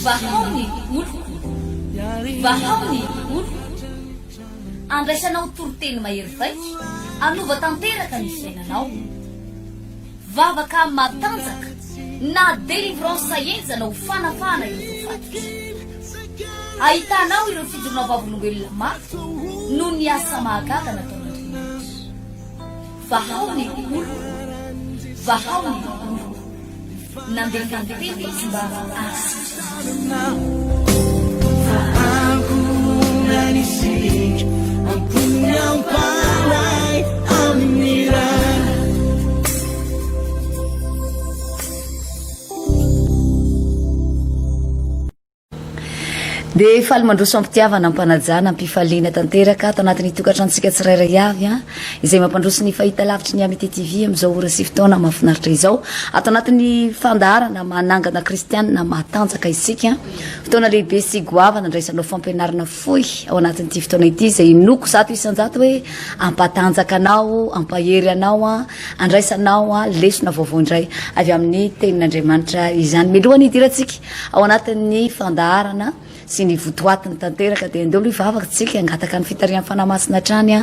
vahaony oloko vahaony oloko andraisanao toroteny mahery vaika anova tanteraka ny fiainanao vavaka matanjaka na délivrance enjana ho fanafana ireo fatitra ahitanao ireo fijorona vavolombelona mafy no ny asa mahagaga nataon'Andriamanitra vahaony oloko vahaony oloko nandefandefety izy mba asitrana dia faly mandroso ampitiavana ampanajana ampifaliana tanteraka atao anatin'ny tokantranotsika tsirairay avy izay mampandroso ny fahita lavitry ny MTTV amin'izao ora sy fotoana mahafinaritra izao atao anatin'ny fandaharana manangana kristianina mahatanjaka isika fotoana lehibe sy goavana andraisanao fampianarana foy ao anatin'ity fotoana ity izay noko zato isanjato hoe ampatanjaka anao ampahery anao andraisanao lesona vaovao indray avy amin'ny tenin'Andriamanitra izany milohany idiratsika ao anatin'ny fandaharana sy ny votoatiny tanteraka dia andeo aloha ivavaka tsika angataka ny fitarian'ny fanamasina trany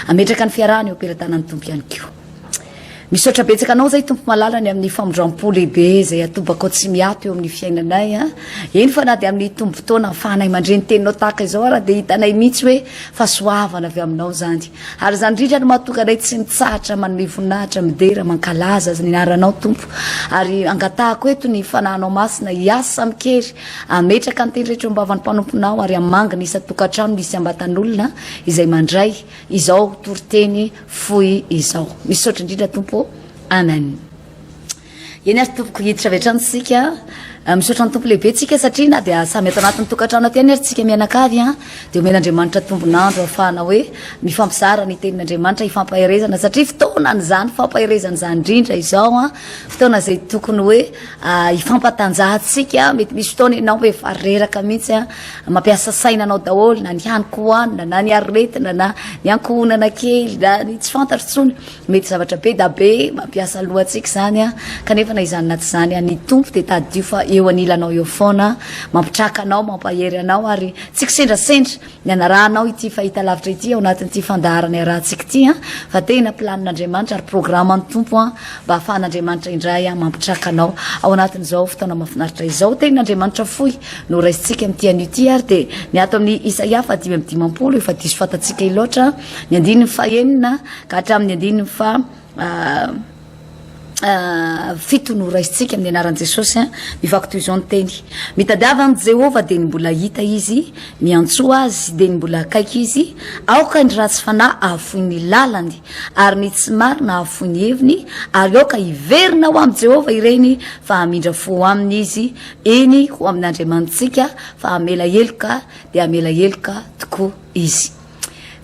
ametraka ny fiarahany eo ampelantanan'ny tompo ihany koa misaotra betsaka anao zay tompo malalany amin'ny famondram-po lehibe zay atobako tsy miato eo amin'ny fiainanay eny fa na dia amin'ny tombo fotoana afahanay mandre ny teninao tahaka izao ara dia hitanay mihitsy hoe fahasoavana avy aminao zany ary zany indrindra no mahatonga anay tsy mitsahatra manome voninahitra midera mankalaza ny anaranao tompo ary angatahako eto ny fanahinao masina hiasa mikery ametraka ny teny rehetra mbavan'ny mpanomponao ary amangina isa-tokantrano misy ambatan'olona izay mandray izao toroteny foy izao misaotra indrindra tompo amen eny ary tompoko hiditra avy hatranotsika misaotra ny tompo lehibe tsika satria na dia samy atao anatin'ny tokantrano aty any ary tsika mianakavy dia omen'Andriamanitra tombonandro ahafahana hoe mifampizara ny tenin'Andriamanitra hifampaherezana satria fotoana n'izany fampaherezana zany indrindra izao fotoana zay tokony hoe hifampatanjahantsika mety misy fotoana ianao hoe fareraka mihitsy mampiasa sainanao daholo na ny haniko hohanina na ny aretina na ny ankohonana kely na ny tsy fantatro tsony mety zavatra be da be mampiasa lohantsika zany kanefa na izany naty zany ny tompo dia tadio fa eo anilanao eo foana mampitraka anao mampahery anao ary tsy kisendrasendra ny anarahanao ity fahita lavitra ity ao anatin'ity fandaharana arahantsika ity fa tena planin'Andriamanitra ary programme ny tompo mba ahafahan'Andriamanitra indray mampitraka anao ao anatin'izao fotoana mahafinaritra izao tenin'Andriamanitra foy no raisitsika amin'ity anio ity ary dia ny ato amin'ny Isaia 5:10 efa diso fatatsika iloatra ny 9:1 ka hatramin'ny 9:7 fito no raisitsika amin'ny anaran'i Jesosy mivaky toy izao ny teny mitadiava amin'ny Jehovah dia ny mbola hita izy miantsoa azy dia ny mbola akaiky izy aoka ny ratsy fanahy ahafoy ny lalany ary ny tsy marina ahafoy ny heviny ary aoka hiverina ho amin'ny Jehovah ireny fa hamindra fo aminy izy eny ho amin'Andriamanitsika fa hamela heloka dia hamela heloka tokoa izy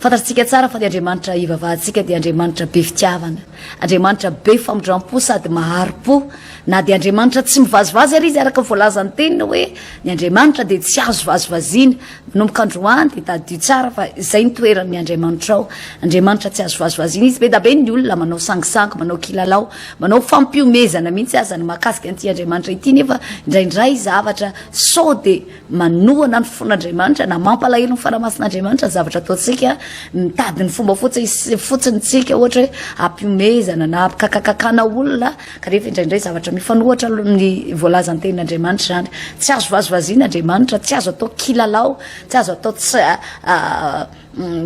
fantatsika tsara fa dia Andriamanitra ivavahantsika dia Andriamanitra be fitiavana Andriamanitra be famondram-po sady maharo-po na dia Andriamanitra tsy mivazivazy ary izy araka voalazany teniny hoe ny Andriamanitra dia tsy azo vazivaziana nomboka androany dia tadio tsara fa izay ny toeran'ny Andriamanitra ao Andriamanitra tsy azo vazivaziana izy be da be ny olona manao sangisangy manao kilalao manao fampiomezana mihitsy azany mahakasika an'ity Andriamanitra ity nefa indraindray zavatra sao dia manohana ny fon'Andriamanitra na mampalahelo ny fanamasin'Andriamanitra zavatra ataontsika mitady ny fomba fotsiny tsika ohatra hoe ampiomezana na ampikakakakana olona kanefa indraindray zavatra mifanohatra ny voalazany tenin'Andriamanitra zany tsy azo vazivaziana Andriamanitra tsy azo atao kilalao tsy azo atao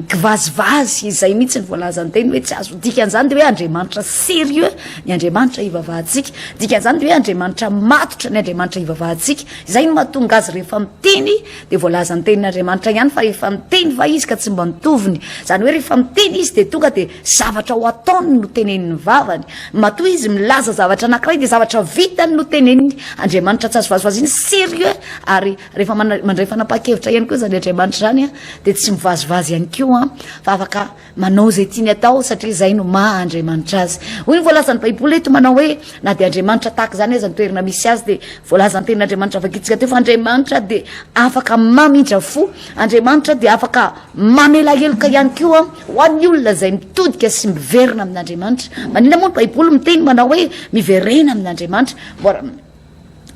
kivazivazy izay mihitsy ny voalazany teny hoe tsy azo dikan'izany dia hoe Andriamanitra sérieux ny Andriamanitra ivavahantsika dikan'izany dia hoe Andriamanitra matotra ny Andriamanitra ivavahantsika izay no mahatonga azy rehefa miteny dia voalazany tenin'Andriamanitra ihany fa rehefa miteny va izy ka tsy mba mitoviny zany hoe rehefa miteny izy dia tonga dia zavatra ho ataony no teneniny vavany matoa izy milaza zavatra anankiray dia zavatra vitany no teneniny Andriamanitra tsy azo vazivaziana sérieux ary rehefa mandray fanapa-kevitra ihany koa zany Andriamanitra zany dia tsy mivazivazy ihany koa fa afaka manao zay tiany atao satria zay no maha Andriamanitra azy hoy ny voalazan'ny Baiboly eto manao hoe na dia Andriamanitra tahaka zany aza ny toerana misy azy dia voalazany tenin'Andriamanitra avakitsika teo fa Andriamanitra dia afaka mamindra fo Andriamanitra dia afaka mamela heloka ihany koa ho an'ny olona zay mitodika sy miverina amin'Andriamanitra manina moa ny Baiboly miteny manao hoe miverena amin'Andriamanitra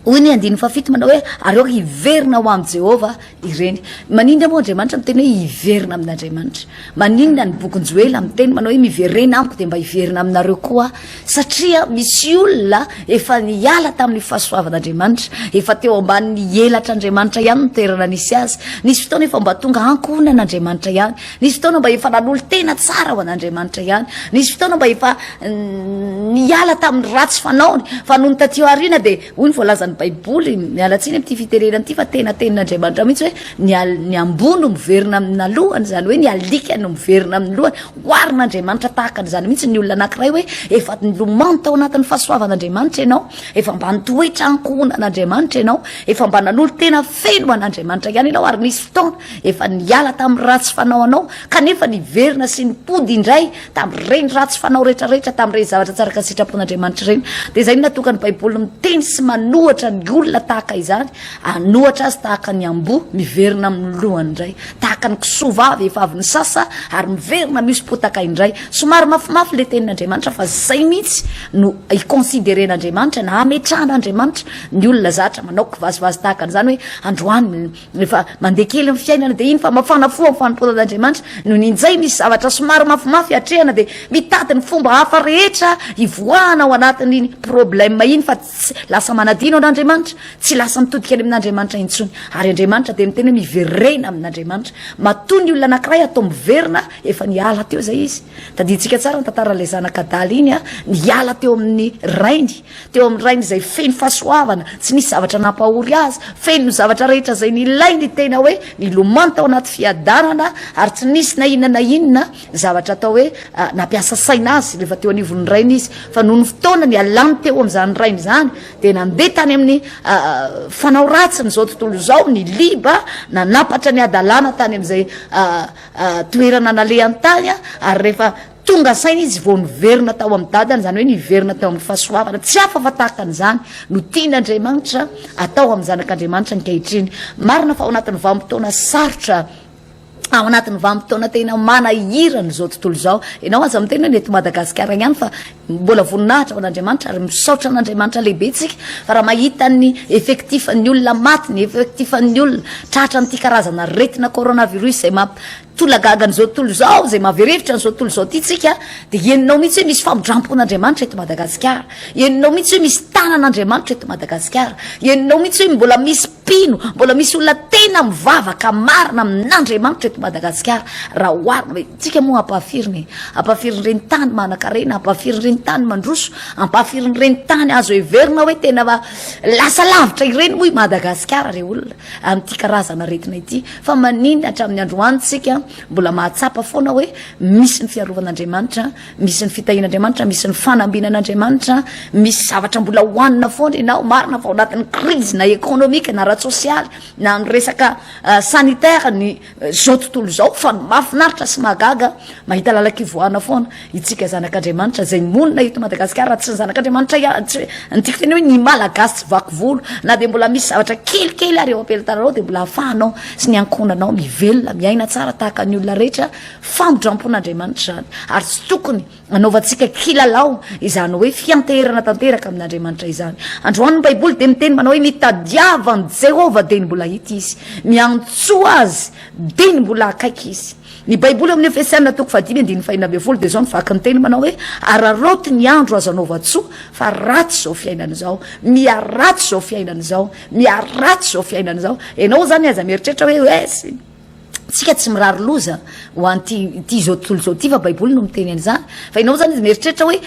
hoy ny andiny fafito manao hoe areo hiverina ho am Jehovah ireny. Maninona moa Andriamanitra miteny hoe hiverina amin'Andriamanitra. Maninona ny bokin Joela miteny manao hoe miverena amiko dia mba hiverina aminareo koa, satria misy olona efa niala tamin'ny fahasoavan'Andriamanitra, efa teo ambanin'ny elatr'Andriamanitra ihany ny toerana nisy azy. Nisy fotoana efa mba tonga ankohonan'Andriamanitra ihany, nisy fotoana mba efa nanolo tena tsara ho an'Andriamanitra ihany, nisy fotoana mba efa niala tamin'ny ratsy fanaony. Fa noho ny tatio arina dia hoy ny voalazan'ny Baiboly, mialatsiny amin'ity fiterenana ity fa tena tenin'Andriamanitra mihitsy hoe ny ambony no miverina amin'ny lohany, zany hoe ny alika no miverina amin'ny lohany. Oarin'Andriamanitra tahaka an'izany mihitsy ny olona anankiray hoe efa nilomano tao anatin'ny fahasoavan'Andriamanitra ianao, efa mba nitoetra ankohonan'Andriamanitra ianao, efa mba nanolo tena feno an'Andriamanitra ihany ianao, ary nisy fotoana efa niala tamin'ny ratsy fanao anao kanefa niverina sy nipody indray tamin'ireny ratsy fanao rehetrarehetra, tamin'ireny zavatra tsara ka sitrapon'Andriamanitra ireny. Dia izay natokany Baiboly miteny sy manohatra ny olona tahaka izany, anohatra azy tahaka ny amboa miverina amin'ny lohany indray, tahaka ny kisovavy efa avy ny sasa ary miverina mihosom-potaka indray. Somary mafimafy le tenin'Andriamanitra fa zay mihitsy no ikonsideren'Andriamanitra na ametrahan'Andriamanitra ny olona zatra manao kivazivazy tahaka an'izany hoe androany efa mandeha kely amin'ny fiainana dia iny fa mafanafoa amin'ny fanompoan'Andriamanitra. Noho ninjay misy zavatra somary mafimafy atrehana dia mitady ny fomba hafa rehetra hivoahana ao anatin'iny problème iny, fa lasa manadino an'Andriamanitra, tsy lasa mitodika any amin'Andriamanitra intsony. Ary Andriamanitra dia miteny hoe miverena amin'Andriamanitra. Matoa ny olona anankiray atao miverina efa niala teo zay izy. Tadintsika tsara ny tantaran'ilay zanak'Adaly iny, niala teo amin'ny rainy, teo amin'ny rainy izay feno fahasoavana, tsy nisy zavatra nampahory azy, feno zavatra rehetra izay nilainy tena hoe nilomano tao anaty fiadanana, ary tsy nisy na inona na inona zavatra atao hoe nampiasa saina azy rehefa teo anivon'ny rainy izy. Fa noho ny fotoana ny alany teo amin'izany rainy izany dia nandeha tany amin'ny fanao ratsiny izao tontolo izao, ny liba nanapatra ny adalana tany amin'izay toerana nalehany tany, ary rehefa tonga saina izy vao niverina tao amin'ny dadany, zany hoe niverina tao amin'ny fahasoavana. Tsy hafa fa tahaka an'izany no tian'Andriamanitra atao amin'ny zanak'Andriamanitra ankehitriny. Marina fa ao anatin'ny vanim-potoana sarotra, ao anatin'ny vanim-potoana tena manahirana izao tontolo izao. Ianao aza miteny hoe eto Madagasikara ihany fa mbola voninahitra ao an'Andriamanitra ary misaotra an'Andriamanitra lehibe tsika, fa raha mahita ny effectifan'ny olona maty, ny effectifan'ny olona tratra n'ity karazana retina coronavirus izay tolagaga n'izao tontolo izao, izay mahaverevitra n'izao tontolo izao ity tsika, dia eninao mihitsy hoe misy famodrampon'Andriamanitra eto Madagasikara, eninao mihitsy hoe misy tanan'Andriamanitra eto Madagasikara, eninao mihitsy hoe mbola misy pino, mbola misy olona tena mivavaka marina amin'Andriamanitra eto Madagasikara. Raha oharina hoe tsika moa ampafirin'ireny tany manan-karena, ampafirin'ireny tany mandroso, ampafirin'ireny tany azo heverina hoe tena lasa lavitra ireny moa i Madagasikara re olona amin'ity karazana retina ity. Fa maninona hatramin'ny androany tsika mbola mahatsapa foana hoe misy ny fiarovan'Andriamanitra, misy ny fitahin'Andriamanitra, misy ny fanambinan'Andriamanitra, misy zavatra mbola hoanina foana ianao. Marina fa ao anatin'ny crise na économique na ara-tsosialy na ny resaka sanitaire ny zao tontolo izao, fa mahafinaritra sy mahagaga mahita lalaka-ivoahana foana itsika zanak'Andriamanitra zay monina eto Madagasikara. Tsy ny zanak'Andriamanitra ny tiako teny hoe ny malagasy tsy vaky volo, na dia mbola misy zavatra kelikely ary eo ampelantananao dia mbola ahafahanao sy ny ankonanao mivelona miaina tsara tahaka ny olona rehetra. Famodrampon'Andriamanitra zany, ary tsy tokony anaovantsika kilalao izany hoe fianteherana tanteraka amin'Andriamanitra izany. Androany ny Baiboly dia miteny manao hoe mitadiava ny Jehovah dia ny mbola hita izy, miantsoa azy dia ny mbola akaiky izy. Ny Baiboly amin'ny Efesiana 5:5 dia zao nivaky ny teny manao hoe araroty ny andro azo anaova-tsoa fa ratsy zao fiainana izao, miaratsy zao fiainana izao, miaratsy zao fiainana izao. Ianao zany aza mieritreritra hoe tsika tsy mirary loza ho an'ity zao tontolo zao ty, fa Baiboly no miteny an'izany. Fa ianao zany izy mieritreritra hoe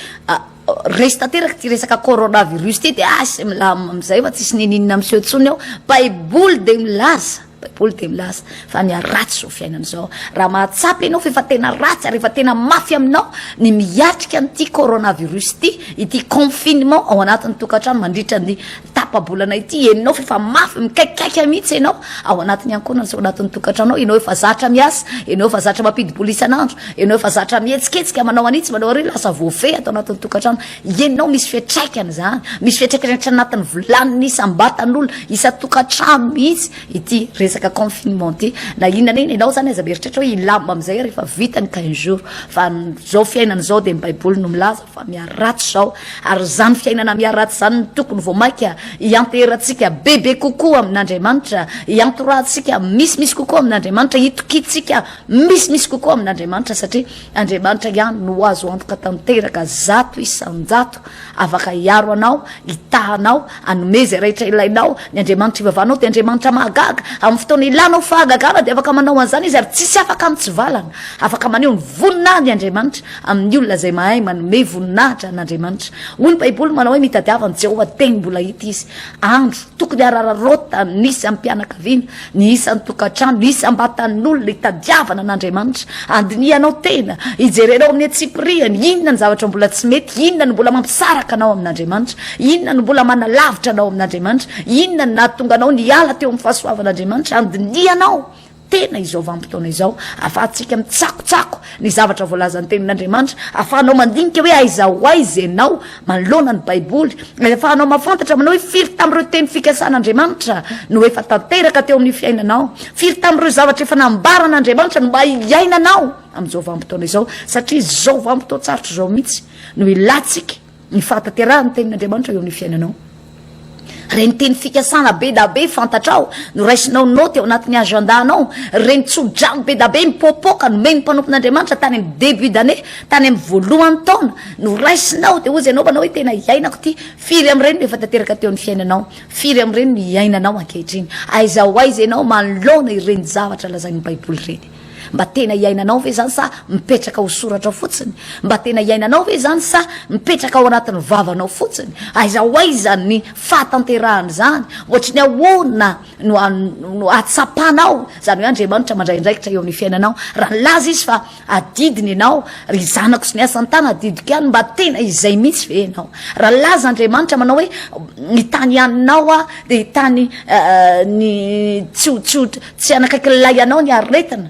resy tanteraka ty resaka coronavirus ty dia sy milama amin'izay fa tsisy nininina amin'seo tsony ao. Baiboly dia milaza, Baiboly dia milaza fa miaratsy zao fiainana izao. Raha mahatsapy ianao fa efa tena ratsy ary efa tena mafy aminao ny miatrika an'ity coronavirus ty, ity confinement ao anatin'ny tokantrano mandritra ny tapabolana ity, ianao fa efa mafy mikaikikaiky mihitsy ianao ao anatin'ny ankonana sy ao anatin'ny tokantrano, ianao efa zatra miasa, ianao efa zatra mampidi-bola isan'andro, ianao efa zatra mihetsiketsika manao anitsy manao ary lasa voafehy atao anatin'ny tokantrano. Ianao misy fiatraikany zany, misy fiatraikany anatin'ny volaniny isam-batan'olona isa-tokantrano mihitsy ity resaka confinement ty. Na inona neny ianao zany aza mieritreritra hoe ilamba amin'izay rehefa vita ny 15 jours. Fa zao fiainana zao dia ny Baiboly no milaza fa miaratsy zao, ary zany fiainana miaratsy zany tokony vao maika ianteratsika bebe kokoa amin'Andriamanitra, iantoratsika misimisy kokoa amin'Andriamanitra, itokitsika misimisy kokoa amin'Andriamanitra, satria Andriamanitra ihany no azo antoka tanteraka zato isanjato afaka hiaro anao, hitahanao, anomeza rehetra ilainao. Ny Andriamanitra ivavanao dia Andriamanitra mahagaga. Amin'ny fotoana ilanao fahagagana dia afaka manao an'izany izy, ary tsisy afaka mitsivalana, afaka maneho ny voninahitra ny Andriamanitra amin'ny olona izay mahay manome voninahitra n'Andriamanitra. Hoy ny Baiboly manao hoe mitadiava ny Jehovah teny mbola hita izy. Andro tokony arararota nisy amin'ny mpianakaviana, nisy amin'ny tokantrano, nisy ambatan'olona hitadiavana n'Andriamanitra. Andinianao tena, hijerenao amin'ny atsipiriany, inona ny zavatra mbola tsy mety, inona ny mbola mampisaraka anao amin'Andriamanitra, inona ny mbola manalavitra anao amin'Andriamanitra, inona ny nahatonga anao niala teo amin'ny fahasoavan'Andriamanitra. Andinianao tena izao vanim-potoana izao, afahantsika mitsakotsako ny zavatra voalazan'ny tenin'Andriamanitra, afahanao mandinika hoe aiza ho aiza ianao manoloana ny Baiboly, afahanao mafantatra manao hoe firy tamin'ireo teny fikasan'Andriamanitra no efa tanteraka teo amin'ny fiainanao, firy tamin'ireo zavatra efa nambaran'Andriamanitra no mba iainanao amin'izao vanim-potoana izao, satria izao vanim-potoan-tsarotra izao mihitsy no ilatsika ny fahatanterahany tenin'Andriamanitra eo amin'ny fiainanao. Reny teny fikasana be da be fantatrao no raisinao noty ao anatin'ny agendanao, reny tsodrano be da be mipopoka no meny mpanompon'Andriamanitra tany amin'ny début d'année, tany amin'ny voalohany taona no raisinao dia ozy ianao manao hoe tena iainako ty. Firy amin'ireny no efa tanteraka teo ny fiainanao, firy amin'ireny no iainanao ankehitriny. Aiza ho aiza ianao manoloana ireny zavatra lazain'ny Baiboly ireny. Mba tena iainanao ve zany sa mipetraka ho soratra fotsiny? Mba tena iainanao ve zany sa mipetraka ao anatin'ny vavanao fotsiny? Aiza ho aiza ny fahatanterahany zany? Ohatry ny ahoana no atsapanao zany hoe Andriamanitra mandraindraikitra eo amin'ny fiainanao. Raha laza izy fa adidiny ianao, ry zanako sy ny asany tany adidiko ihany, mba tena izay mihitsy ve ianao? Raha laza Andriamanitra manao hoe ny tany haninao dia hitany ny tsy anakaiky lay anao ny aretina,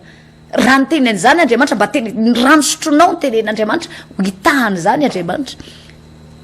raha ny teneny zany Andriamanitra, mba teny ny rano sotronao ny tenen'Andriamanitra, hitahany zany Andriamanitra.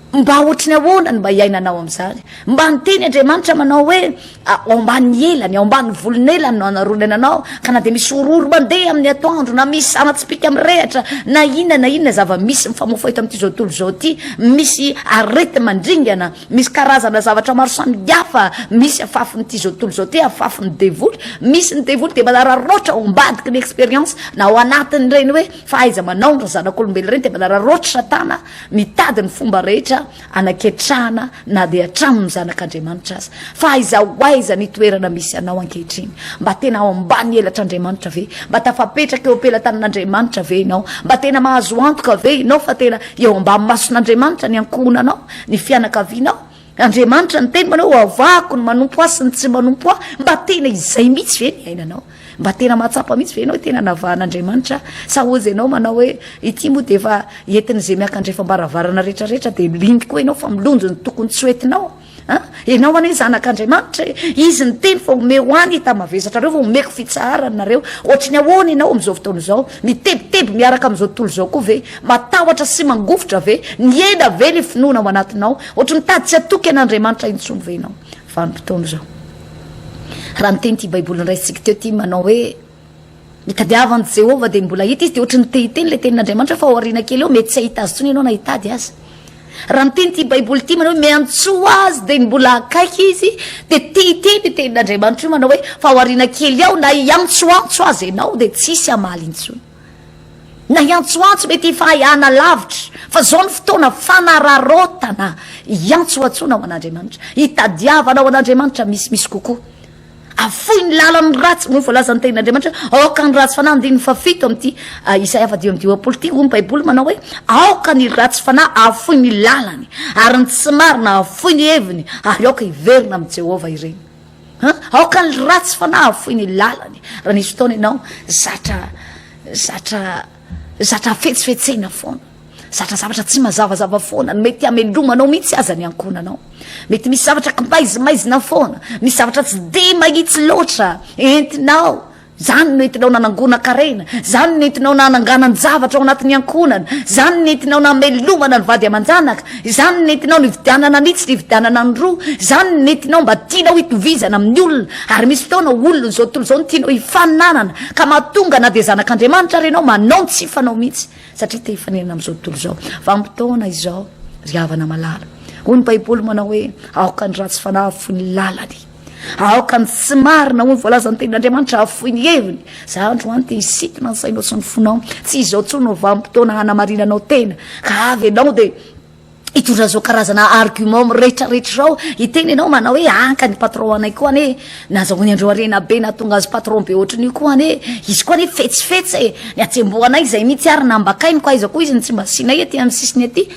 Mba ohatry ny ahoana ny mba iainanao amin'izany? Mba nyteny Andriamanitra manao hoe ao ambany elany, ao ambany volonelany no anaronana anao, ka na dia misy ororo mandeha amin'ny atoandro, na misy sanatsipika amin'ny rehatra, na inona zava-misy mifamofa eto amin'ity zao tontolo zao ty, misy arety mandringana, misy karazana zavatra maro samihafa, misy afafin'ity zao tontolo zao ty, afafin'ny devoly, misy ny devoly dia manararoatra ao ambadiky ny expérience na ao anatin'ireny hoe fa aiza manao ny zanak'olombelona ireny, dia manararoatra Satana mitady ny fomba rehetra anaketrahana na dia hatramin'ny zanak'Andriamanitra azy. Fa aiza ho aiza ny toerana misy anao ankehitriny? Mba tena ao ambany elatr'Andriamanitra ve? Mba tafapetraka eo ampelantan'Andriamanitra ve ianao? Mba tena mahazo antoka ve ianao fa tena eo ambany mason'Andriamanitra ny ankonanao, ny fianakavianao? Andriamanitra ny teny manao avako ny manompo ahy sy ny tsy manompo ahy. Mba tena izay mihitsy ve ny ainanao? Mba tena mahatsapa mihitsy ve ianao tena navahan'Andriamanitra? Sa ozy ianao manao hoe ity moa dia efa entin'izay miakandrefa-mbaravarana rehetrarehetra dia lindy koa ianao fa milonjo ny tokony tsy hoentinao? Ianao anie zanak'Andriamanitra, izy ny teny fa ome ho any hita mavesatra reo, fa omeko fitsaharana nareo. Ohatry ny ahoana ianao amin'izao fotoana izao mitebiteby miaraka amin'izao tontolo izao koa ve? Matahotra sy mangofotra ve? Niena ve ny finoana ao anatinao? Ohatry mitady tsy atoky an'Andriamanitra intsony ve ianao vanim-potoana izao? Raha ny teny ty Baiboly niraisitsika teo ty manao hoe mitadiavan'ny Jehovah dia mbola hita izy, dia ohatry ny tehiteny le tenin'Andriamanitra fa ao aoriana kely eo mety tsy ahita azy tsony ianao na hitady azy. Raha ny teny ty Baiboly ty manao hoe miantsoa azy dia mbola akaiky izy, dia tehiteny tenin'Andriamanitra io manao hoe fa ao aoriana kely ao na iantsoantso azy ianao dia tsisy amaly intsony. Na iantsoantso mety efa hahana lavitra, fa zao ny fotoana fanararotana iantsoantsona ao an'Andriamanitra, hitadiavana ao an'Andriamanitra misimisy kokoa. Afoy ny lalan'ny ratsy, moa voalazan'ny tenin'Andriamanitra, aoka ny ratsy fanahy andiny fafito amin'ity Isaia 10:20 ty, hoy ny Baiboly manao hoe aoka ny ratsy fanahy, afoy ny lalany, ary ny tsy marina afoy ny heviny, ary aoka hiverina amin'ny Jehovah ireny. Aoka ny ratsy fanahy, afoy ny lalany. Raha nisy fotoana ianao zatra fetsifetsena foana, zatra zavatra tsy mazavazava foana, mety amelomanao mihitsy aza ny ankonanao, mety misy zavatra kimbaizimaizina foana, misy zavatra tsy de mahitsy loatra entinao, zany no entinao nanangona karena, zany no entinao nananganan zavatra ao anatin'ny ankonana, zany no entinao namelomana ny vady aman-janaka, zany no entinao nividianana nitsy nividianana ny roa, zany no entinao mba tianao hitovizana amin'ny olona. Ary misy fotoana olona zao tontolo zao tianao hifananana, ka mahatonga na dia zanak'Andriamanitra renao manao tsy fanao mihitsy, satria te hifanenana amin'izao tontolo zao. Vanim-potoana izao ry havana malala, hoy ny baiboly manao hoe aoka ny ratsy fanahy foy ny lalany, aoka ny tsy marina hoy ny voalazany tenin'Andriamanitra foy ny heviny. Za androany te hisitona ny sainao sy ny fonao, tsy izao tsony no vanim-potoana hanamarinanao tena ka avy ianao de hitondra zao karazana argument rehetrarehetra zao hiteny ianao manao hoe anka ny patron anay koa ane nazahoany andreo arena be nahatonga azy patron be ohatran'io koa ane izy koa ane fetsifetsy ny atsemboanay izay mihitsy ary nambakainy koa izy koa izy ny tsy masinay aty amin'ny sisiny aty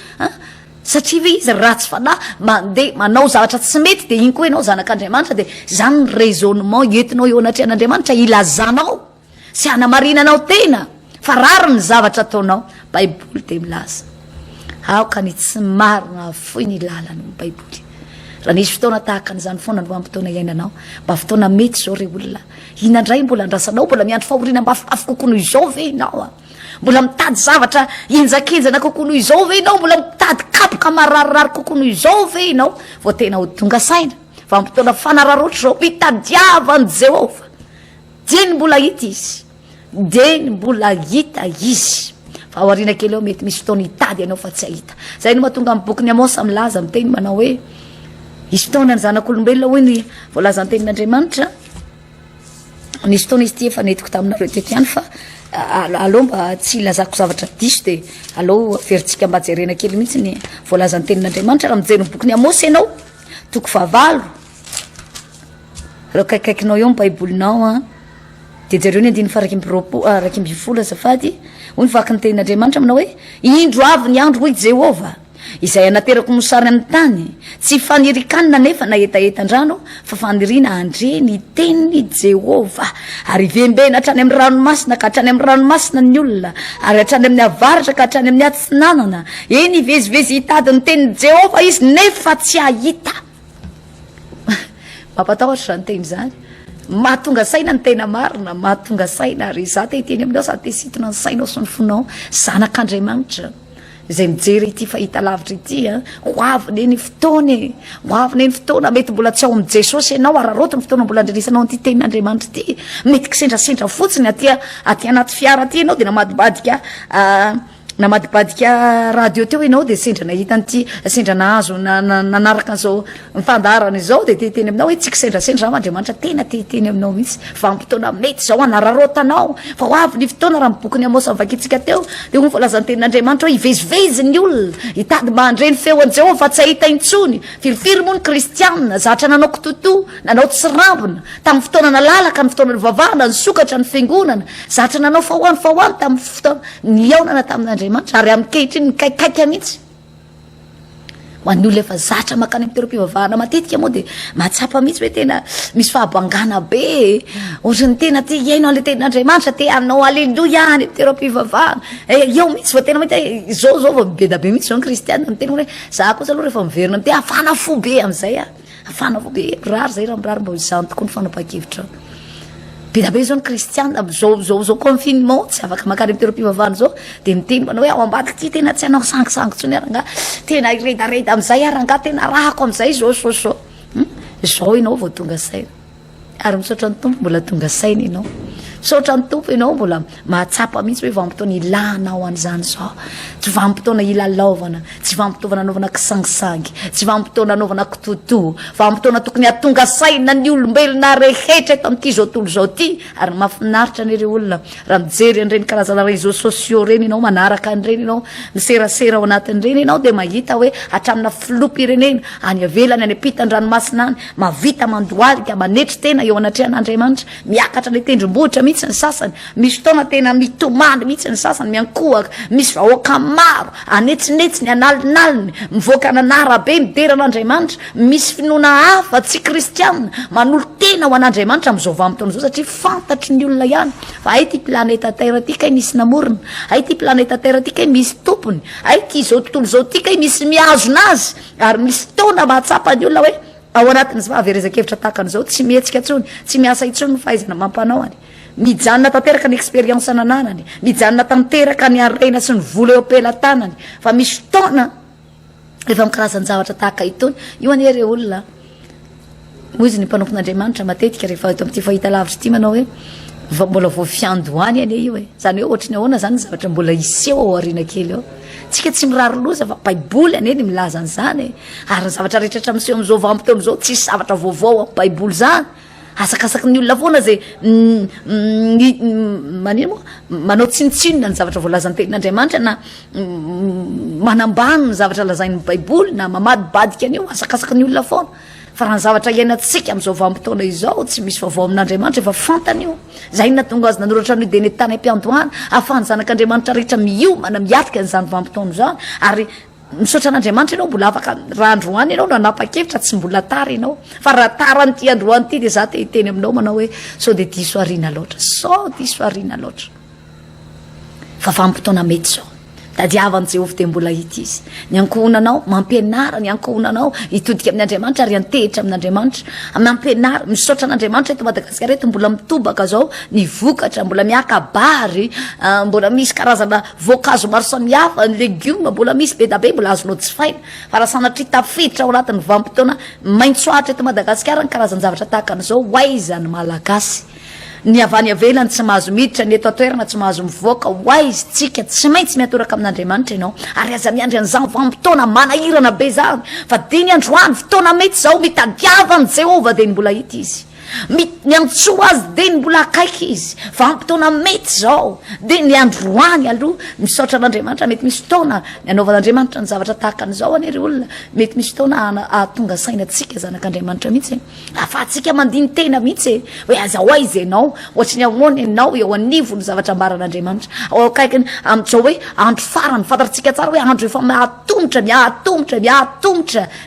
satria ve izy ratsy fanahy mandeha manao zavatra tsy mety de iny koa ianao zanak'Andriamanitra de zany ny raisonnement entinao eo anatrehan'Andriamanitra ilazanao sy hanamarinanao tena fa rary ny zavatra ataonao. Baiboly de milaza aoka ny tsy marina foy ny lalany ny baiboly. Raha nisy fotoana tahaka an'izany foana no vanim-potoana iainanao, mba fotoana mety zao re olona inandray mbola andrasanao, mbola miandro fahoriana mba afafy kokoa noho izao ve ianao mbola mitady zavatra enjakenjana kokoa noho izao ve ianao, mbola mitady kapoka mararirary kokoa noho izao ve ianao, vao tena ho tonga saina vanim-potoana fanararoatra zao mitadiavany Jehovah de ny mbola hita izy, de ny mbola hita izy. Fa aoriana kely eo mety misy fotoana hitady ianao fa tsy ahita. Zay no mahatonga amin'ny boky ny Amosa milaza miteny manao hoe isy fotoana ny zanak'olombelona hoy ny voalazany tenin'Andriamanitra, nisy fotoana izy ty efa netiko taminareo teto ihany fa aleo mba tsy ilazako zavatra diso de aleo veritsika mba jerena kely mihitsy ny voalazany tenin'Andriamanitra. Raha mijery ny boky ny Amosa ianao toko fahavalo reo kaikaikinao eo ny baibolinao de jereo ny andiny fa raiky amby folo azafady hoy ny vaky ny tenin'Andriamanitra manao hoe indro avy ny andro hoy Jehovah izay anaterako mosary amin'ny tany, tsy fanirikanina nefa na etaetan-drano fa faniriana andre ny teniny Jehovah ary vembena hatrany amin'ny ranomasina ka hatrany amin'ny ranomasina ny olona ary hatrany amin'ny avaratra ka hatrany amin'ny atsinanana. Eny ivezivezy hitady ny teniny Jehovah izy nefa tsy ahita. Mampatahotra ny teny zany, mahatonga saina ny tena marina, mahatonga saina ary za te hiteny aminao sady te situna ny sainao sy ny fonao zanak'Andriamanitra izay mijery ity fahita lavitra ity ho avy neny fotoana ho avy neny fotoana mety mbola tsy ao amin'ny Jesosy ianao araroto ny fotoana mbola andrenisanao an'ity tenin'Andriamanitra ity, mety kisendrasendra fotsiny aty anaty fiara aty ianao de namadibadika radio teo ianao de sendra nahita an'ity sendra nahazo nanaraka an'izao mifandarana izao de teteny aminao hoe tsy kisendrasendra zao Andriamanitra tena teteny aminao mihitsy vanim-potoana mety zao anararotanao fa ho avy ny fotoana raha miboky ny Amosa vakitsika teo de ho voalazany tenin'Andriamanitra hoe hivezivezy ny olona hitady mba handreny feon'ny Jehovah tsy ahita intsony. Firifiry moa ny kristianina zatra nanao kitoto nanao tsy rambona tamin'ny fotoana nalalaka, ny fotoana nivavahana, ny sokatra, ny fiangonana, zatra nanao fahoany tamin'ny fotoana niaonana tamin'Andriamanitra ary amin'ny kehitriny ny kaikaiky mihitsy ho an'ny olona efa zatra makany amin'ny toeram-pivavahana matetika moa de mahatsapa mihitsy hoe tena misy fahabangana be ohatrany tena ty iainao ale tenin'Andriamanitra te anao aleloia any amin'ny toeram-pivavahana eo mihitsy vao tena mahita zao vao beda be mihitsy zao ny kristianina ny tena hoe za kosa aloha rehefa miverina te afana fo be am'izay afana fo be rary zay raha mirary mba izany tokoa ny fanapa-kevitra beda be zao ny kristianina zao confinement tsy afaka makany amin'ny toeram-pivavahana zao de miteny manao hoe ao ambadiky ty tena tsy anao sangisangy tsony aranga tena iredareda am'izay aranga tena rahako am'izay zao zao ianao vao tonga saina ary misaotra ny tompo mbola tonga saina ianao, misaotra ny tompo ianao mbola mahatsapa mihitsy hoe vanim-potoana ilanao an'izany zao, tsy vanim-potoana ilalaovana, tsy vanim-potoana anaovana kisangisangy, tsy vanim-potoana anaovana kitoto, vanim-potoana tokony hatonga saina ny olombelona rehetra eto amin'ity zao tontolo zao ty. Ary mahafinaritra an'ireo olona raha mijery an'ireny karazana réseaux sociaux reny ianao, manaraka an'ireny ianao, miserasera ao anatin'ireny ianao de mahita hoe hatramina filoham-pirenena any avelany any ampitan-dranomasina any mavita mandohalika manetry tena eo anatrehan'Andriamanitra, miakatra le tendrombohitra mihitsy ny sasany, misy fotoana tena mitomany mihitsy ny sasany, miankohaka, misy vahoaka maro anetsinetsiny analinaliny mivoaka ananara be midera an'Andriamanitra, misy finoana hafa tsy kristianina manolo tena ho an'Andriamanitra amin'izao vanim-potoana zao satria fantatry ny olona ihany fa ay ty planeta terre ty kay misy namorona, ay ty planeta terre ty kay misy tompony, ay ty zao tontolo zao ty kay misy miazona azy ary misy fotoana mahatsapa ny olona hoe ao anatin'ny fahaverezan-kevitra tahaka an'izao tsy mihetsika intsony, tsy miasa intsony ny fahaizana mampanao any, mijanona tanteraka ny expérience nananany, mijanona tanteraka ny arena sy ny vola eo am-pelantanany. Fa misy fotoana rehefa mikarazany zavatra tahaka itony io an'ireo olona moa izy ny mpanompon'Andriamanitra matetika rehefa eto amin'ity fahita lavitra ity manao hoe mbola vo fiandoany ane io e zany hoe ohatrany ahoana zany zavatra mbola iseho ao arina kely eo tsika tsy mirary loza fa baiboly aneny milaza an'izany ary ny zavatra rehetratra miseho am'izao vampotona zao tsisy zavatra vaovao amin'ny baiboly zany asakasaky ny olona foana zay manino moa manao tsinitsinona ny zavatra voalazan'ny tenin'Andriamanitra na manambany ny zavatra lazain'ny baiboly na mamadibadika an'io asakasaky ny olona foana fa raha ny zavatra iainantsika am'izao vampotona izao tsy misy vaovao amin'Andriamanitra efa fantany io zay natonga azy nanoratra ny deny tany am-piandohana ahafahany zanak'Andriamanitra rehetra miomana miatika n'izany vampotona zany ary misaotra an'Andriamanitra ianao mbola afaka raha androany ianao no anapa-kevitra tsy mbola tara ianao fa raha tara nyty androany ity dia za te hiteny aminao manao hoe sao de diso ariana loatra sao diso ariana loatra fa vampotona mety zao tadiavan'i Jehovah dia mbola hita izy ny ankohonanao mampianara ny ankohonanao hitodika amin'Andriamanitra ary antehitra amin'Andriamanitra mampianara misaotra an'Andriamanitra eto Madagasikara eto mbola mitobaka zao ny vokatra mbola miakabary mbola misy karazana voankazo maro samihafa ny legioma mbola misy be da be mbola azonao tsy faina fa raha sanatria tafiditra ao anatin'ny vampotona maintsoahitra eto Madagasikara ny karazana zavatra tahaka an'izao waizany malagasy ny avany avelany tsy mahazo miditra ny eto atoerana tsy mahazo mivoaka waizy tsika tsy maintsy miatoraka amin'Andriamanitra ianao ary aza miandry an'izany vampotona manahirana be zany fa dia ny androany fotoana mety zao mitadiavany Jehovah dia ny mbola hita izy ny antsoa azy dia ny mbola akaiky izy vampotona mety zao dia ny androany aloha misaotra an'Andriamanitra mety misy fotoana ny anaovan'Andriamanitra ny zavatra tahaka an'izao anery olona mety misy fotoana ahatonga sainatsika zanak'Andriamanitra mihitsy afahantsika mandiny tena mihitsy hoe aza hoaizy ianao ohatra ny ahoana ianao eo anivo ny zavatra ambaran'Andriamanitra ao akaikiny amin'izao hoe andro farany fantatritsika tsara hoe andro efa miahatomotra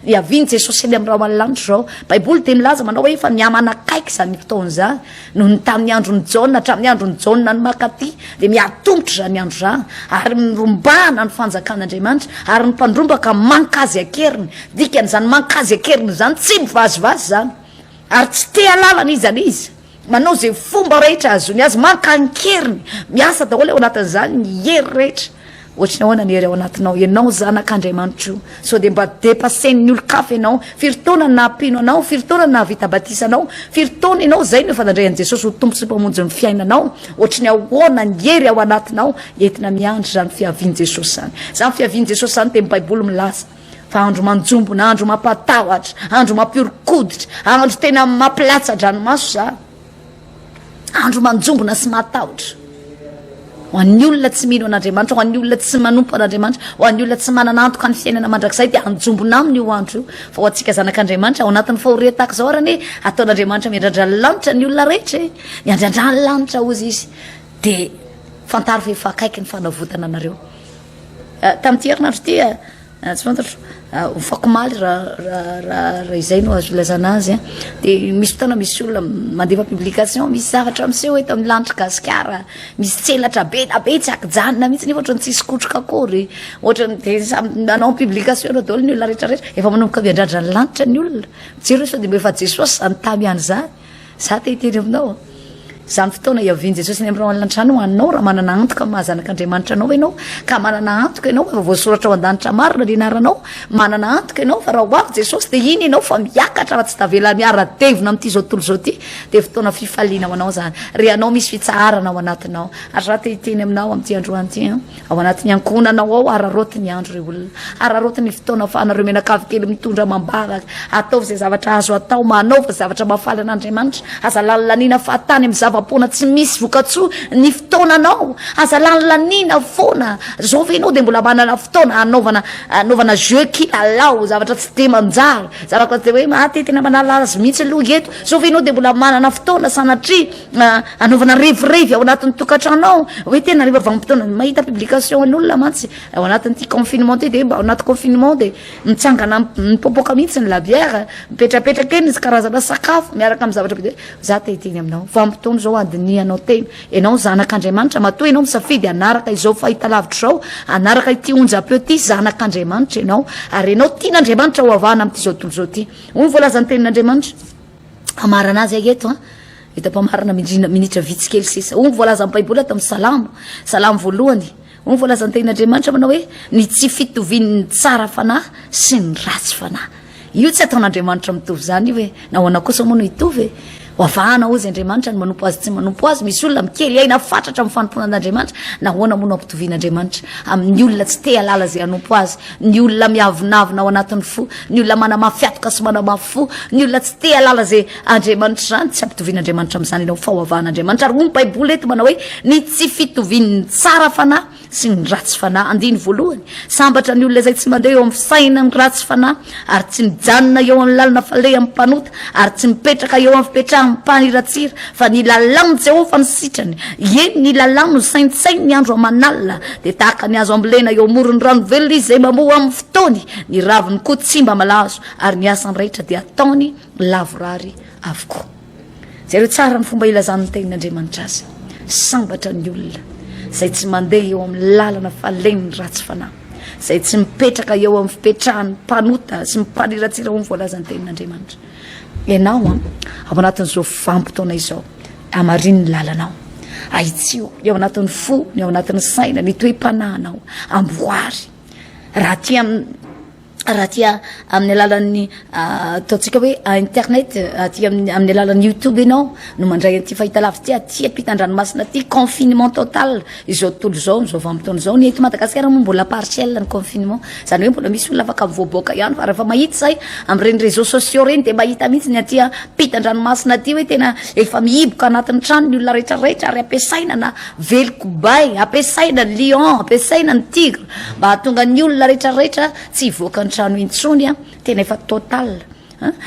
ny aviany Jesosy eny amin'ny raha malanitra zao baiboly dia milaza manao hoe efa miamanakaiky zany fotoana zany noho ny tamin'ny androny Jaona hatramin'ny androny Jaona ny makaty dia miatombotra zany andro zany ary mirombana ny fanjakan'Andriamanitra ary ny mpandrombaka mankazy akeriny dikan'izany mankazy akeriny zany tsy mivazivazy zany ary tsy te alalana izy any izy manao zay fomba rehetra azony azy mankankeriny miasa daholo ao anatin'izany ny hery rehetra ohatrany ahoana ny hery ao anatinao ianao zanak'Andriamanitra io sao dia mba depasen'ny olo-kafa ianao firy-taona nampino anao firy-taona nahavita batisanao firy-taona ianao zay no fanandrean'i Jesosy ho tompo sy mpamonjy ny fiainanao ohatrany ahoana ny hery ao anatinao entina miandry zany fiavian'i Jesosy zany fiavian'i Jesosy zany dia baiboly milaza fa andro manjombona andro mampatahotra andro mampiorokoditra andro tena mampilatsa-dranomaso zany andro manjombona sy matahotra ho an'ny olona tsy mino an'Andriamanitra ho an'ny olona tsy manompo an'Andriamanitra ho an'ny olona tsy manana antoka ny fiainana mandrakizay dia anjombona aminy io andro io fa ho antsika zanak'Andriamanitra ao anatin'ny fahoria tahaka zao arany ataon'Andriamanitra miandrandra ny lanitra ny olona rehetra miandrandra ny lanitra ozy izy dia fantaro fa efa akaiky ny fanavotana anareo tamin'ity herinandro ty tsy fantatro fakomaly raha izay no azo ilazana azy dia misy fotoana misy olona mandefa publication misy zavatra miseho eto amin'ny lanitra gasikara misy tselatra be na be tsy akijanona mihitsy nefa ohatrany tsisy kotroka akory ohatrany dia manao publication no daholo ny olona rehetrarehetra efa manomboka miandrandra ny lanitra ny olona jery sao dia mba efa Jesosy zany tamy any zany za te hiteny aminao zany fotoana iavian'i Jesosy ny amin'ny lanitra any ho anao raha manana antoka mahazanak'Andriamanitra anao ianao ka manana antoka ianao efa voasoratra ao an-danitra marina ny anaranao manana antoka ianao fa raha ho avy Jesosy dia iny ianao fa miakatra fa tsy tavela miara-devina amin'ity zao tontolo zao ty dia fotoana fifaliana ho anao zany ry anao misy fitsaharana ao anatinao ary raha te hiteny aminao amin'ity androany ty ao anatin'ny ankohonanao ao araroty ny andro ry olona araroty ny fotoana fa anareo menakavy kely mitondra mambavaka ataovy zay zavatra azo atao manaova zavatra mahafaly an'Andriamanitra aza lalilaniana fahatany amin'ny zava-pona tsy misy vokatsoa ny fotoananao aza lalilaniana foana zao ve ianao dia mbola manana fotoana anaovana jeu kilalao zavatra tsy de manjary zavatra tsy de hoe tena manala azy mihitsy aloha eto zao ve ianao dia mbola manana fotoana sanatria anaovana revirevy ao anatin'ny tokantranao hoe tena rehefa vanim-potoana mahita publication an'olona mantsy ao anatin'ity confinement ty dia mba ao anaty confinement dia mitsangana mipopoka mihitsy ny labière mipetrapetraka eny izy karazana sakafo miaraka amin'ny zavatra be za te hiteny aminao vanim-potoana zao adinianao tena ianao zanak'Andriamanitra matoa ianao misafidy anaraka izao fahita lavitra zao anaraka ity onja-peo ty zanak'Andriamanitra ianao ary ianao tian'Andriamanitra ho avahana amin'ity zao tontolo zao ty hoy voalazany tenin'Andriamanitra amarana azy ag eto hita-pamarana minitra vitsikely sisa hoy voalaza amin'ny baiboly ato amin'ny salamo voalohany hoy voalazany tenin'Andriamanitra manao hoe ny tsy fitovian'ny tsara fanahy sy ny ratsy fanahy io tsy ataon'Andriamanitra mitovy zany io hoe nahoana kosa moa no hitovy hoavahana ozy andriamanitra ny manompo azy tsy manompo azy misy olona mikely aina fatratra amin'ny fanomponan'andriamanitra na hoana moa no ampitovian'andriamanitra amin'ny olona tsy te halala zay hanompo azy, ny olona miavinavina ao anatin'ny fo, ny olona manamafiatoka sy manamafy fo, ny olona tsy te halala zay andriamanitra zany tsy ampitovian'andriamanitra amin'izany ianao fahoavan'andriamanitra. Ary hoy ny baiboly eto manao hoe ny tsy fitovian'ny tsara fanahy sy ny ratsy fanahy. Andiny voalohany, sambatra ny olona zay tsy mandeha eo amin'ny fisaina ny ratsy fanahy ary tsy mijanona eo amin'ny lalina faleha amin'ny mpanota ary tsy mipetraka eo amin'ny fipetrahan'ny mpaniratsira fa ny lalàny Jehovah ny sitrany. Eny ny lalàny no saintsainy ny andro aman'alina dia tahaka ny azo ambolena eo amoron'ny rano velona izy zay mamoa amin'ny fotoany, ny raviny koa tsy mba malazo ary ny asany rehetra dia ataony lavorary avokoa. Zareo tsara ny fomba ilazan'ny tenin'Andriamanitra azy. Sambatra ny olona zay tsy mandeha eo amin'ny lalana faleny ratsy fanahy, zay tsy mipetraka eo amin'ny fipetrahan'ny mpanota sy mpaniratsira ho ny voalazan'ny tenin'Andriamanitra. Ianao ao anatin'izao vanim-potoana izao, amarin'ny lalanao, aitsio ny ao anatin'ny fo, ny ao anatin'ny saina, ny toe-panahinao amboary. Raha tia amin'ny alalan'ny ataontsika hoe internet, tia amin'ny alalan'ny YouTube ianao no mandray an'ity fahita lavitra tia ampitan-dranomasina ty confinement total izao tontolo izao, izao vanim-potoana izao. Ny eto Madagasikara moa mbola partiel ny confinement, zany hoe mbola misy olona afaka mivoaboaka ihany fa rehefa mahita zay amin'ireny réseaux sociaux reny dia mahita mihitsy ny aty ampitan-dranomasina ty hoe tena efa mihiboka anatin'ny trano ny olona rehetrarehetra ary ampiasaina na velikobay, ampiasaina ny lion, ampiasaina ny tigre mba hahatonga ny olona rehetrarehetra tsy hivoaka ny trano intsony tena efa total.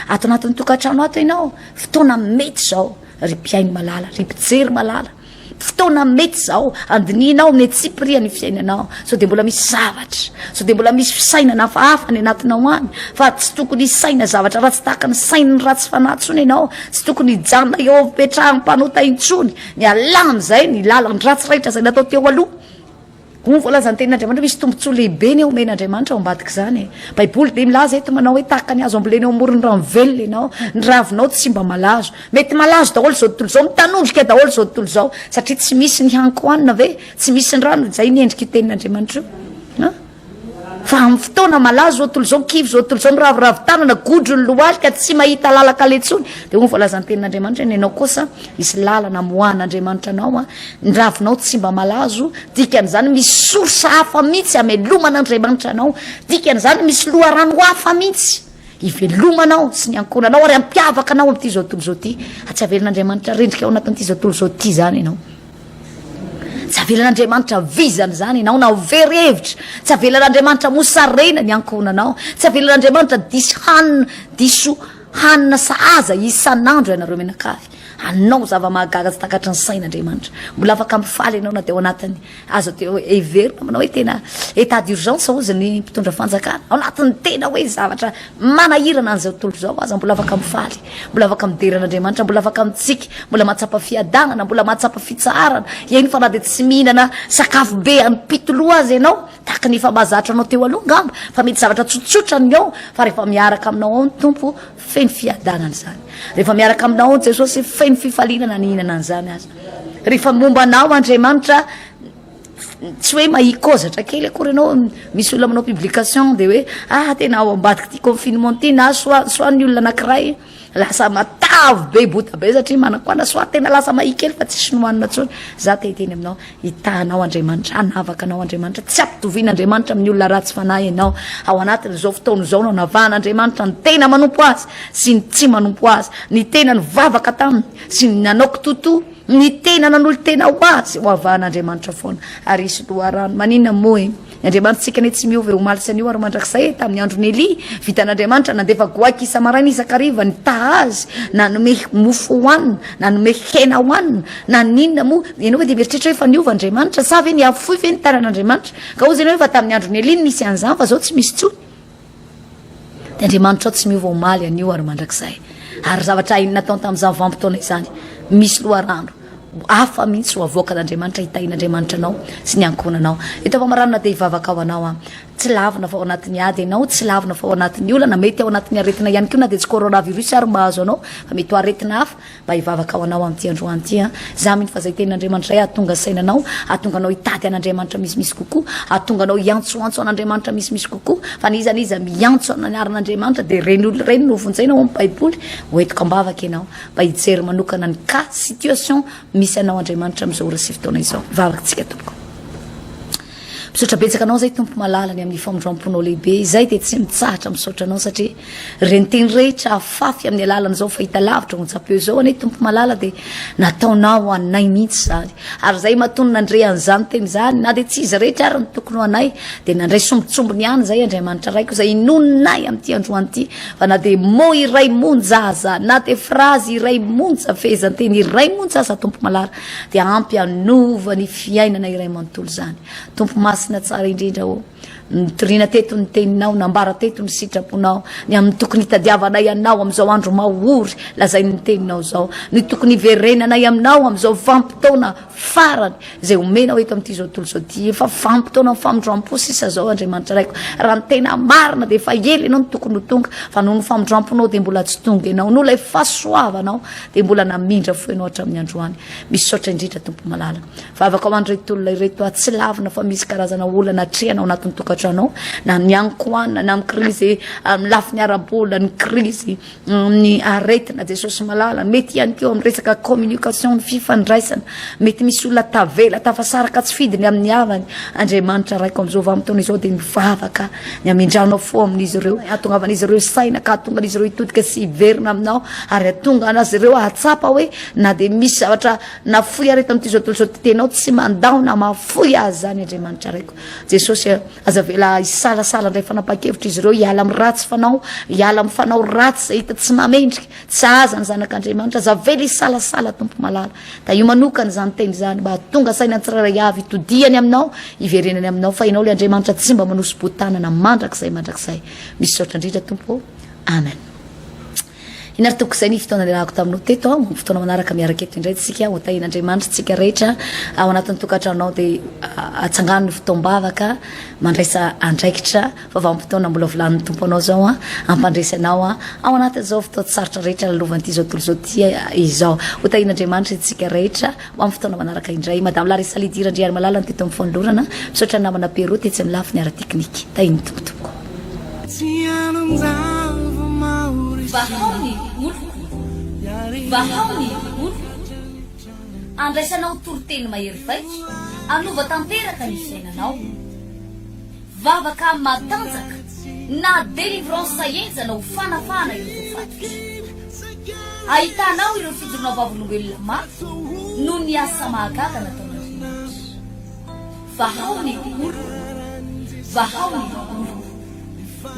Ato anatin'ny tokantrano ato ianao, fotoana mety zao ry mpiainy malala, ry mpijery malala, fotoana mety zao andininao mety tsy priany fiainanao, so dia mbola misy zavatra, so dia mbola misy fisainana hafahafa ny anatinao any, fa tsy tokony hisaina zavatra raha tsy tahaka ny sain'ny ratsy fanahy ianao, tsy tokony hijanona eo mipetrahan'ny mpanota intsony, ny alà amin'izay ny lalan'ny ratsy rehetra zay natao teo aloha. Hoy voalazan'ny tenin'Andriamanitra misy tombontsoa lehibe ny omen'Andriamanitra ao ambadika zany. Baiboly dia milaza eto manao hoe tahaka ny azo ambolena eo amoron'ny rano velona ianao, ny ravinao tsy mba malazo. Mety malazo daholo zao tontolo zao, mitanondrika daholo zao tontolo zao satria tsy misy ny hankoanina ve, tsy misy ny rano, zay ny endriky tenin'Andriamanitra io. Fa amin'ny fotoana malazo zao tontolo zao, kivy zao tontolo zao, miraviravin-tanana, godro ny lohalika, tsy mahita lalaka letsony. Dia hoy voalazan'ny tenin'Andriamanitra ny ianao kosa misy lalana mohan'Andriamanitra anao, ny ravinao tsy mba malazo, dikan'izany misy sorsa hafa mihitsy ameloman'Andriamanitra anao, dikan'izany misy loharano hafa mihitsy ivelomanao sy ny ankonanao ary ampiavaka anao amin'ity zao tontolo zao ty. Tsy avelan'Andriamanitra rendrika ao anatin'ity zao tontolo zao ty zany ianao. Tsy avelan'Andriamanitra vizany zany ianao na very hevitra, tsy avelan'Andriamanitra mosarena ny ankonanao, tsy avelan'Andriamanitra diso hanina sahaza isan'andro ianareo menakavy. Anao zava-mahagaga tsy takatry ny sain'Andriamanitra, mbola afaka mifaly ianao na teo anatiny azo teo everina manao hoe tena état d'urgence ozy ny mpitondra fanjakana ao anatin'ny tena hoe zavatra manahirana an'izao tontolo zao, aza mbola afaka mifaly, mbola afaka mideran'Andriamanitra, mbola afaka mitsiky, mbola mahatsapa fiadanana, mbola mahatsapa fitsarana. Eny fa na dia tsy mihinana sakafo be ampitoloha azy ianao tahaka ny fa mahazatra anao teo aloha ngamba, fa mety zavatra tsotsotra ny ao, fa rehefa miaraka aminao ao ny tompo feno fiadanana zany, rehefa miaraka aminao ao Jesosy feno fifalinana ny hinana an'izany azy. Rehefa mombanao Andriamanitra tsy hoe mahikôzatra kely akory ianao, misy olona manao publication dia hoe tena ao ambadika ty confinement ty na soa ny olona anankiray lasa matavy be bota be satria manakoana soa tena lasa mahikely fa tsisy nohanina tsony. Za teny aminao hitanao Andriamanitra, hanavaka anao Andriamanitra, tsy ampitovian'Andriamanitra amin'ny olona ratsy fanahy ianao. Ao anatin'izao fotoana izao no navahan'Andriamanitra ny tena manompo azy sy ny tsy manompo azy, ny tena ny vavaka taminy sy ny nanaoko toto, ny tena nan'olo tena ho azy ho avahan'Andriamanitra foana. Ary isy loharano maninona moa Andriamanitra tsika ne tsy miova ho malisa an'io ary mandrakizay tamin'ny andron'ny Eli, vitan'Andriamanitra nandefa goaika isa-maraina isakariva ny tahazy, na nome mofo hoanina, na nome hena hoanina, na ninona moa ianao dia mieritreritra hoe fa niova Andriamanitra sa ve niafoy ve ny tanan'Andriamanitra? Ka ozy ianao hoe fa tamin'ny andron'ny Eli misy an'izany fa zao tsy misy tsony. Dia Andriamanitra tsy miova ho maly an'io ary mandrakizay. Ary zavatra inona natao tamin'izany vanim-potoana izany, misy loharano hafa mihitsy ho avoakan'Andriamanitra, hitahin'Andriamanitra anao sy ny ankonanao. Eto fa maranana dia hivavaka ao anao tsy lavina fa ao anatin'ny ady anao, tsy lavina fa ao anatin'ny olana, mety ao anatin'ny aretina ihany koa na dia tsy coronavirus ary mahazo anao fa mety ho aretina hafa mba hivavaka ao anao amin'ity androany ity a. Za miny fa zay tenin'Andriamanitra ay ahatonga sainanao, ahatonga anao hitady an'Andriamanitra misimisy kokoa, ahatonga anao hiantsoantso an'Andriamanitra misimisy kokoa, fa nizaniza miantso anaran'Andriamanitra dia reny no vonjaina ao amin'ny baiboly hoentiko ambavaka ianao mba hijery manokana ny cas situation misy anao Andriamanitra amin'izao ora sy fotoana izao. Vavakatsika tompoko. Misaotra betsaka anao zay tompo malalany amin'ny famondram-ponao lehibe izay dia tsy mitsahatra misaotra anao satria renteny rehetra afafy amin'ny alalan'izao fahita lavitra onjapeo zao ane tompo malala dia nataonao anay mihitsy zany ary zay matony nandre an'izany teny zany na dia tsy izy rehetra ary ny tokony ho anay dia nandray sombitsombony ihany zay Andriamanitra raiko zay inononay amin'ity androany ity fa na dia mo iray monja aza na dia frazy iray monja fehezanteny iray monja aza tompo malala dia ampy anova ny fiainana iray manontolo zany. Tompo masina tsara indrindra o nitoriana teto ny teninao, nambara teto ny sitraponao, ny amin'ny tokony hitadiavanay anao amin'izao andro mahory lazay ny teninao zao, ny tokony hiverenanay aminao amin'izao vampitoana farany zay omenao eto amin'ity zao tontolo zao ty efa vampitoana amin'ny famondram-po sisa zao Andriamanitra raiko raha ny tena marina dia efa ely ianao ny tokony ho tonga fa noho ny famondram-ponao dia mbola tsy tonga ianao, noho ilay fahasoavanao dia mbola namindra fo ianao hatramin'ny androany. Misaotra indrindra tompo malala vavaka ho andreto olona ireto tsy lavina fa misy karazana olana trehanao anatin'ny tokatranao na miankoana na mikrizy amin'ny lafiny arabola ny krizy ny aretina Jesosy malala mety ihany keo amin'ny resaka communication ny fifandraisana mety misy olona tavela tafasaraka tsy fidiny amin'ny havany Andriamanitra raiko amin'izao vampitoana izao dia mivavaka ny amindranao fo amin'izy ireo ahatongavan'izy ireo saina ka ahatongan'izy ireo hitodika sy hiverina aminao ary ahatonga anazy ireo ahatsapa hoe na dia misy zavatra nafoy areta amin'ity zao tontolo zao tenao tsy mandahona mafoy azy zany Andriamanitra raiko Jesosy azavela isalasala ndray fanapa-kevitra izy ireo hiala amin'ny ratsy fanao hiala amin'ny fanao ratsy zay hita tsy mamendrika tsy aza ny zanak'Andriamanitra azavela isalasala tompo malala da io manokana zany teny zany mba tonga saina tsirairay avy hitodiany aminao hiverenany aminao fa ianao le Andriamanitra tsy mba manosy botanana mandrakizay misaotra indrindra tompo amen. Inary toko izay ny fotoana niarahako taminao teto fotoana manaraka miaraka eto indray tsika hotahin'Andriamanitra tsika rehetra ao anatin'ny tokatranao dia atsangano ny fotoam-bavaka mandraisa andraikitra fa vanim-potoana mbola volan'ny tompo anao zao ampandresy anao ao anatin'izao fotoan-tsarotra rehetra lalovan'ity zao tontolo zao ty izao hotahin'Andriamanitra tsika rehetra ho amin'ny fotoana manaraka indray. Mme Larissa Mitadiava Andriany malala ny teto amin'ny fanolorana misaotra namana pero tetsy amin'ny lafiny ara-teknika tahiny tompotompo. Vahaony oloko vahaony oloko andraisanao toroteny mahery vaika anova tanteraka ny fiainanao vavaka matanjaka na délivrance enjana ho fanafana ireo fatika ahitanao ireo fijorona vavolombelona maty no ny asa mahagaga nataon'Andriamanitra. Vahaony oloko vahaony oloko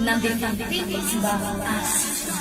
nandeha tanteny izy mba asitra